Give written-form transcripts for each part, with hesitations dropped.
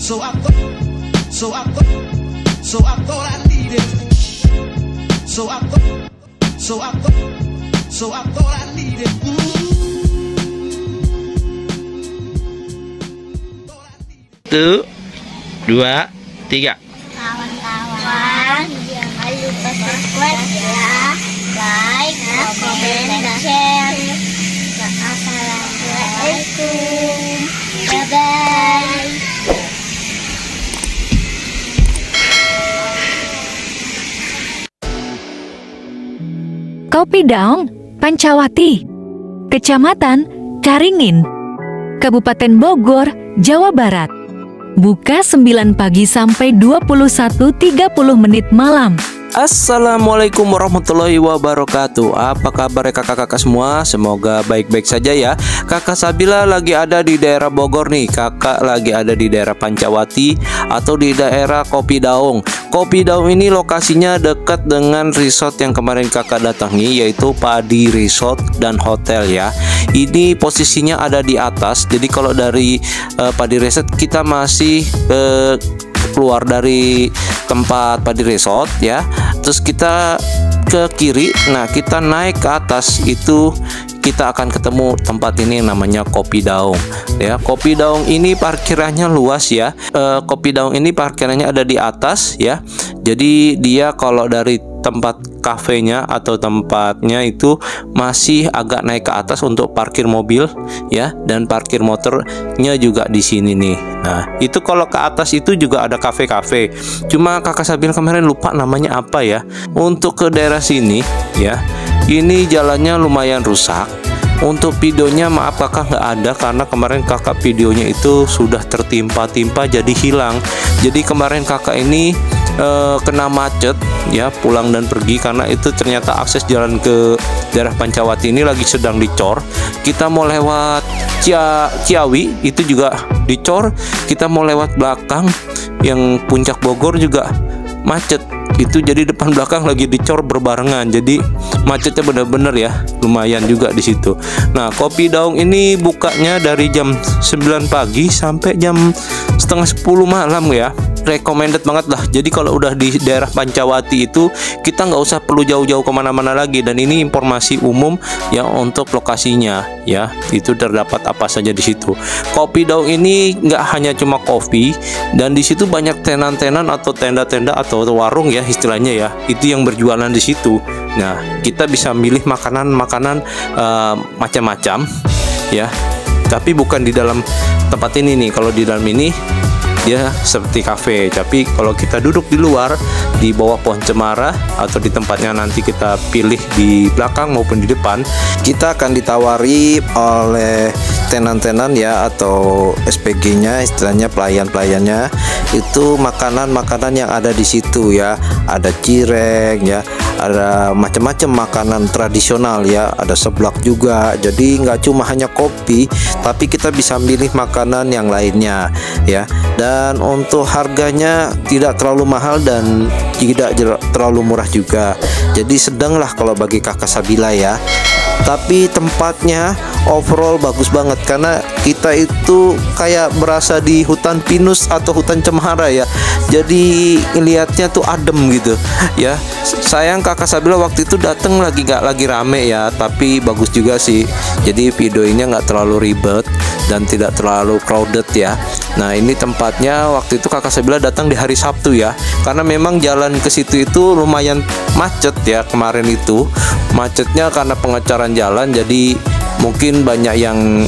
So I thought I needed. So I thought I needed. Satu, dua, tiga. Kawan-kawan, jangan lupa subscribe ya, like, komen, dan share. Assalamualaikum, bye-bye. Kopi Daung, Pancawati, Kecamatan Caringin, Kabupaten Bogor, Jawa Barat. Buka 9 pagi sampai 21.30 malam. Assalamualaikum warahmatullahi wabarakatuh. Apa kabar kakak-kakak semua? Semoga baik-baik saja ya. Kakak Sabila lagi ada di daerah Bogor nih. Kakak lagi ada di daerah Pancawati atau di daerah Kopi Daung. Kopi Daung ini lokasinya dekat dengan resort yang kemarin kakak datangi, yaitu Padi Resort dan Hotel ya. Ini posisinya ada di atas. Jadi kalau dari Padi Resort kita masih keluar dari tempat Padi Resort ya, terus kita ke kiri. Nah, kita naik ke atas itu kita akan ketemu tempat ini yang namanya Kopi Daung ya. Kopi Daung ini parkirannya luas ya. Kopi Daung ini parkirannya ada di atas ya. Jadi dia kalau dari tempat kafenya atau tempatnya itu masih agak naik ke atas untuk parkir mobil ya, dan parkir motornya juga di sini nih. Nah, itu kalau ke atas itu juga ada kafe-kafe. Cuma kakak Sabil kemarin lupa namanya apa ya. Untuk ke daerah sini ya, ini jalannya lumayan rusak. Untuk videonya maaf kakak nggak ada karena kemarin kakak videonya itu sudah tertimpa-timpa jadi hilang. Jadi kemarin kakak ini kena macet ya, pulang dan pergi karena itu ternyata akses jalan ke daerah Pancawati ini lagi sedang dicor. Kita mau lewat Ciawi itu juga dicor. Kita mau lewat belakang yang Puncak Bogor juga macet. Itu jadi depan belakang lagi dicor berbarengan. Jadi macetnya bener-bener ya, lumayan juga di situ. Nah, Kopi Daung ini bukanya dari jam 9 pagi sampai jam setengah 10 malam ya. Recommended banget lah. Jadi kalau udah di daerah Pancawati itu kita nggak usah perlu jauh-jauh kemana-mana lagi. Dan ini informasi umum yang untuk lokasinya ya, itu terdapat apa saja di situ. Kopi Daung ini nggak hanya cuma kopi, dan di situ banyak tenan-tenan atau tenda-tenda atau warung ya istilahnya ya. Itu yang berjualan di situ. Nah, kita bisa milih makanan-makanan macam-macam ya. Tapi bukan di dalam tempat ini nih. Kalau di dalam ini dia seperti kafe, tapi kalau kita duduk di luar di bawah pohon cemara atau di tempatnya nanti kita pilih di belakang maupun di depan, kita akan ditawari oleh tenan-tenan ya atau SPG-nya, istilahnya pelayan-pelayannya itu makanan-makanan yang ada di situ ya. Ada cireng ya, ada macam-macam makanan tradisional ya, ada seblak juga. Jadi nggak cuma hanya kopi, tapi kita bisa milih makanan yang lainnya ya. Dan untuk harganya tidak terlalu mahal dan tidak terlalu murah juga. Jadi sedang lah kalau bagi kakak Sabila ya. Tapi tempatnya overall bagus banget karena kita itu kayak berasa di hutan pinus atau hutan cemara ya. Jadi ngelihatnya tuh adem gitu ya. Sayang kakak Sabila waktu itu datang nggak lagi rame ya, tapi bagus juga sih. Jadi videonya nggak terlalu ribet dan tidak terlalu crowded ya. Nah, ini tempatnya waktu itu kakak Sabila datang di hari Sabtu ya, karena memang jalan ke situ itu lumayan macet ya. Kemarin itu macetnya karena pengecoran jalan, jadi mungkin banyak yang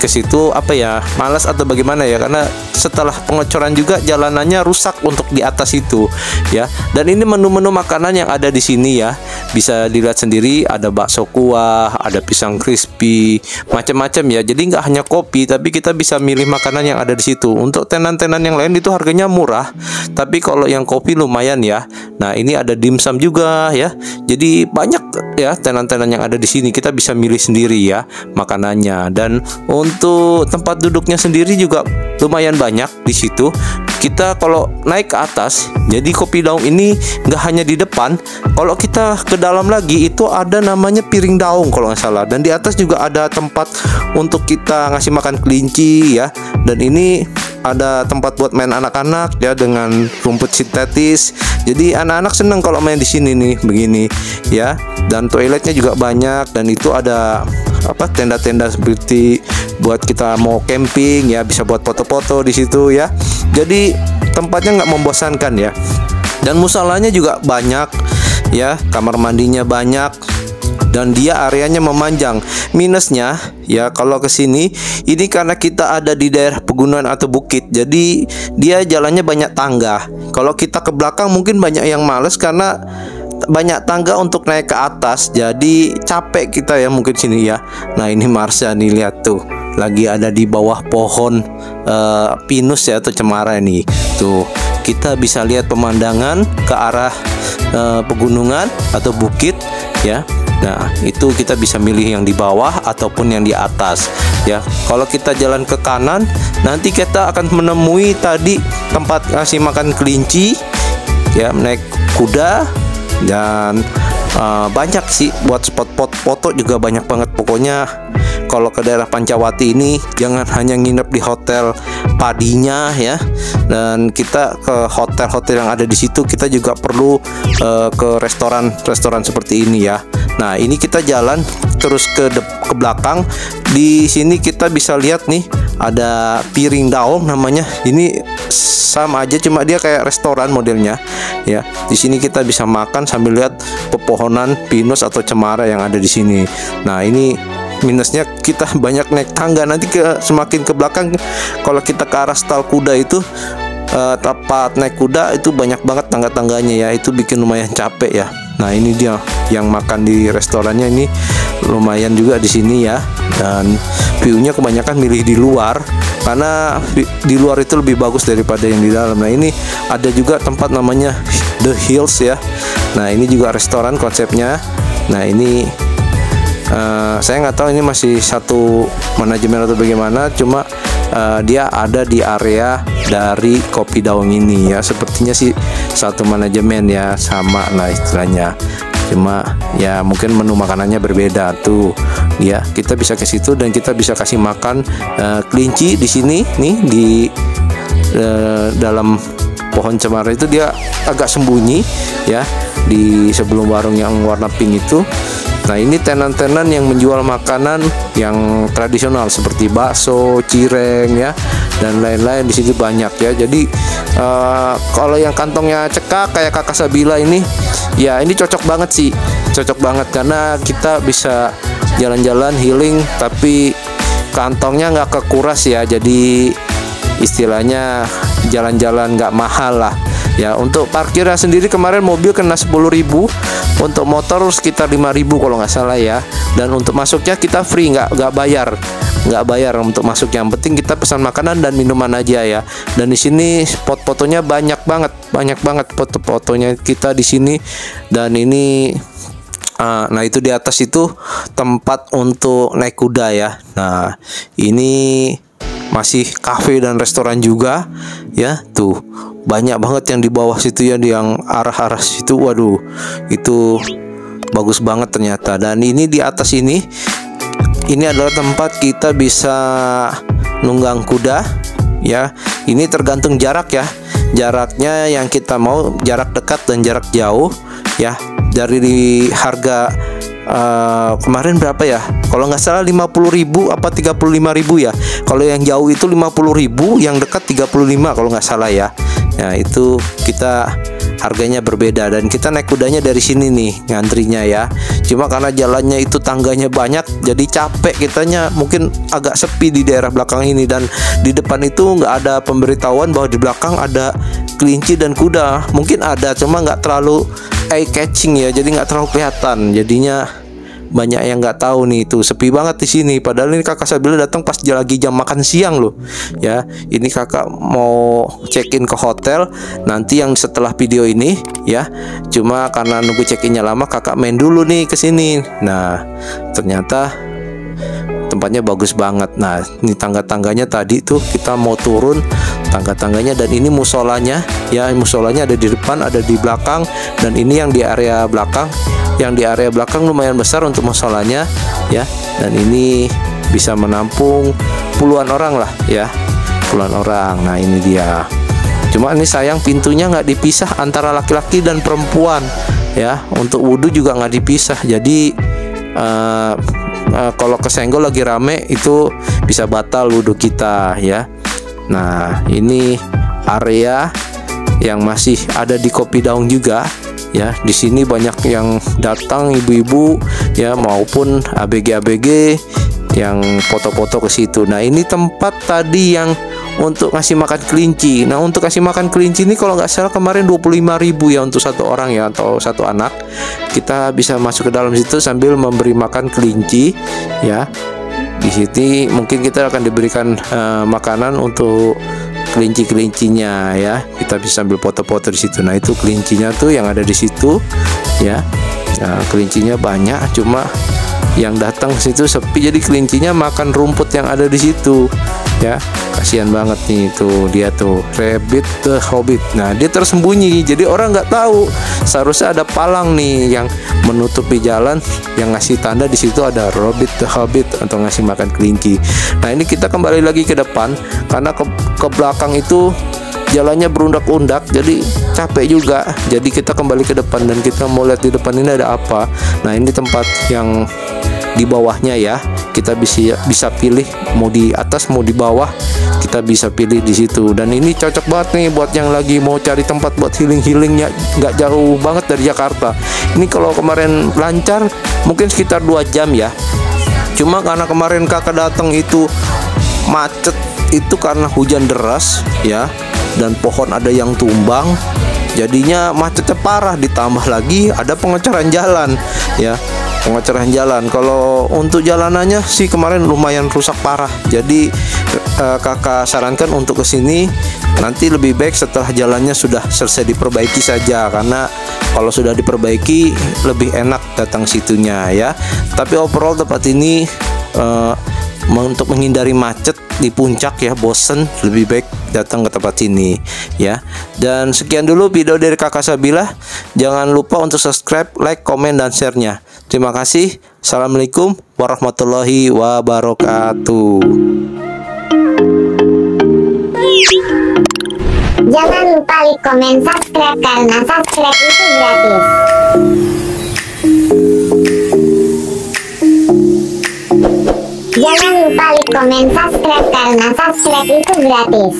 ke situ apa ya, malas atau bagaimana ya, karena setelah pengecoran juga jalanannya rusak untuk di atas itu ya. Dan ini menu-menu makanan yang ada di sini ya, bisa dilihat sendiri, ada bakso kuah, ada pisang crispy, macam-macam ya. Jadi nggak hanya kopi, tapi kita bisa milih makanan yang ada di situ. Untuk tenan-tenan yang lain itu harganya murah, tapi kalau yang kopi lumayan ya. Nah, ini ada dimsum juga ya. Jadi banyak ya tenan-tenan yang ada di sini, kita bisa milih sendiri ya makanannya. Dan untuk tempat duduknya sendiri juga lumayan banyak di situ. kita kalau naik ke atas, jadi kopi daung ini nggak hanya di depan. Kalau kita ke dalam lagi itu ada namanya piring daung kalau nggak salah. Dan di atas juga ada tempat untuk kita ngasih makan kelinci ya. Dan ini ada tempat buat main anak-anak ya dengan rumput sintetis. Jadi anak-anak seneng kalau main di sini nih begini ya. Dan toiletnya juga banyak, dan itu ada tenda-tenda seperti buat kita mau camping ya, bisa buat foto-foto di situ ya. Jadi tempatnya nggak membosankan ya. Dan musolanya juga banyak ya, kamar mandinya banyak, dan dia areanya memanjang. Minusnya ya kalau ke sini ini karena kita ada di daerah pegunungan atau bukit, jadi dia jalannya banyak tangga. Kalau kita ke belakang mungkin banyak yang males karena banyak tangga untuk naik ke atas, jadi capek kita ya mungkin sini ya. Nah ini Marsha nih, lihat tuh lagi ada di bawah pohon pinus ya atau cemara nih. Tuh kita bisa lihat pemandangan ke arah pegunungan atau bukit ya. Nah itu kita bisa milih yang di bawah ataupun yang di atas ya. Kalau kita jalan ke kanan, nanti kita akan menemui tadi tempat ngasih makan kelinci ya, naik kuda, dan banyak sih buat spot foto juga banyak banget. Pokoknya kalau ke daerah Pancawati ini jangan hanya nginep di hotel padinya ya, dan kita ke hotel-hotel yang ada di situ, kita juga perlu ke restoran seperti ini ya. Nah ini kita jalan terus ke belakang. Di sini kita bisa lihat nih ada piring daung namanya. Ini sama aja, cuma dia kayak restoran modelnya ya. Di sini kita bisa makan sambil lihat pepohonan pinus atau cemara yang ada di sini. Nah ini minusnya kita banyak naik tangga. Nanti semakin ke belakang, kalau kita ke arah stal kuda itu tempat naik kuda itu banyak banget tangga-tangganya ya. Itu bikin lumayan capek ya. Nah ini dia yang makan di restorannya ini lumayan juga di sini ya. Dan view-nya kebanyakan milih di luar karena di luar itu lebih bagus daripada yang di dalam. Nah ini ada juga tempat namanya The Hills ya. Nah ini juga restoran konsepnya. Nah ini saya nggak tahu ini masih satu manajemen atau bagaimana, cuma dia ada di area dari kopi daung ini ya. Sepertinya sih satu manajemen ya, sama lah istilahnya. Cuma ya mungkin menu makanannya berbeda tuh ya. Kita bisa ke situ dan kita bisa kasih makan kelinci di sini nih di dalam pohon cemara itu. Dia agak sembunyi ya di sebelum warung yang warna pink itu. Nah ini tenan-tenan yang menjual makanan yang tradisional seperti bakso, cireng ya, dan lain-lain. Di sini banyak ya. Jadi kalau yang kantongnya cekak kayak Kakak Sabila ini ya, ini cocok banget sih, cocok banget karena kita bisa jalan-jalan healing tapi kantongnya nggak kekuras ya. Jadi istilahnya jalan-jalan nggak mahal lah ya. Untuk parkirnya sendiri kemarin mobil kena 10.000, untuk motor sekitar 5.000 kalau nggak salah ya. Dan untuk masuknya kita free, nggak bayar untuk masuk. Yang penting kita pesan makanan dan minuman aja ya. Dan di sini spot fotonya banyak banget foto-fotonya kita di sini. Dan ini nah itu di atas itu tempat untuk naik kuda ya. Nah ini masih kafe dan restoran juga ya. Tuh banyak banget yang di bawah situ ya, yang arah-arah situ. Waduh itu bagus banget ternyata. Dan ini di atas ini adalah tempat kita bisa nunggang kuda ya. Ini tergantung jarak ya, jaraknya yang kita mau, jarak dekat dan jarak jauh ya. Dari harga kemarin berapa ya, kalau nggak salah 50.000 apa 35.000 ya. Kalau yang jauh itu 50.000, yang dekat 35 kalau nggak salah ya. Nah itu kita harganya berbeda. Dan kita naik kudanya dari sini nih ngantrinya ya. Cuma karena jalannya itu tangganya banyak, jadi capek kitanya. Mungkin agak sepi di daerah belakang ini. Dan di depan itu nggak ada pemberitahuan bahwa di belakang ada kelinci dan kuda. Mungkin ada, cuma nggak terlalu eye catching ya, jadi nggak terlalu kelihatan. Jadinya banyak yang nggak tahu nih, tuh sepi banget di sini. Padahal ini Kakak Sabila datang pas lagi jam makan siang loh ya. Ini kakak mau check in ke hotel nanti yang setelah video ini ya. Cuma karena nunggu check innya lama, kakak main dulu nih ke sini. Nah ternyata tempatnya bagus banget. Nah, ini tangga-tangganya tadi tuh kita mau turun tangga-tangganya, dan ini musolanya ya, musolanya ada di depan, ada di belakang, dan ini yang di area belakang. Yang di area belakang lumayan besar untuk musolanya ya, dan ini bisa menampung puluhan orang lah ya, puluhan orang. Nah, ini dia. Cuma ini sayang pintunya nggak dipisah antara laki-laki dan perempuan ya. Untuk wudhu juga nggak dipisah. Jadi kalau kesenggol lagi rame itu bisa batal wudhu kita ya. Nah, ini area yang masih ada di Kopi Daung juga ya. Di sini banyak yang datang, ibu-ibu ya, maupun ABG-ABG yang foto-foto ke situ. Nah, ini tempat tadi yang untuk ngasih makan kelinci. Nah, untuk kasih makan kelinci ini kalau nggak salah kemarin 25.000 ya untuk satu orang ya, atau satu anak. Kita bisa masuk ke dalam situ sambil memberi makan kelinci ya. Di sini mungkin kita akan diberikan makanan untuk kelinci-kelincinya ya. Kita bisa sambil foto-foto di situ. Nah, itu kelincinya tuh yang ada di situ ya. Nah, kelincinya banyak, cuma yang datang ke situ sepi, jadi kelincinya makan rumput yang ada di situ ya. Kasihan banget nih, tuh dia tuh Rabbit the Hobbit. Nah, dia tersembunyi, jadi orang nggak tahu. Seharusnya ada palang nih yang menutupi jalan, yang ngasih tanda di situ ada Rabbit the Hobbit untuk ngasih makan kelinci. Nah, ini kita kembali lagi ke depan karena ke belakang itu jalannya berundak-undak, jadi capek juga. Jadi kita kembali ke depan dan kita mau lihat di depan ini ada apa. Nah, ini tempat yang di bawahnya ya. Kita bisa pilih mau di atas mau di bawah, kita bisa pilih di situ. Dan ini cocok banget nih buat yang lagi mau cari tempat buat healing-healingnya, nggak jauh banget dari Jakarta. Ini kalau kemarin lancar mungkin sekitar 2 jam ya. Cuma karena kemarin kakak datang itu macet, itu karena hujan deras ya, dan pohon ada yang tumbang, jadinya macetnya parah. Ditambah lagi ada pengecoran jalan ya, pengecoran jalan. Kalau untuk jalanannya sih kemarin lumayan rusak parah. Jadi kakak sarankan untuk kesini nanti lebih baik setelah jalannya sudah selesai diperbaiki saja, karena kalau sudah diperbaiki lebih enak datang situnya ya. Tapi overall tempat ini untuk menghindari macet di puncak ya, bosen, lebih baik datang ke tempat ini ya. Dan sekian dulu video dari kakak Sabila. Jangan lupa untuk subscribe, like, komen, dan share-nya. Terima kasih. Assalamualaikum warahmatullahi wabarakatuh. Jangan lupa like, komen, subscribe karena subscribe itu gratis. Jangan lupa like, komen, subscribe karena subscribe itu gratis.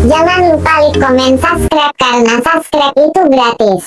Jangan lupa like, komen, subscribe karena subscribe itu gratis.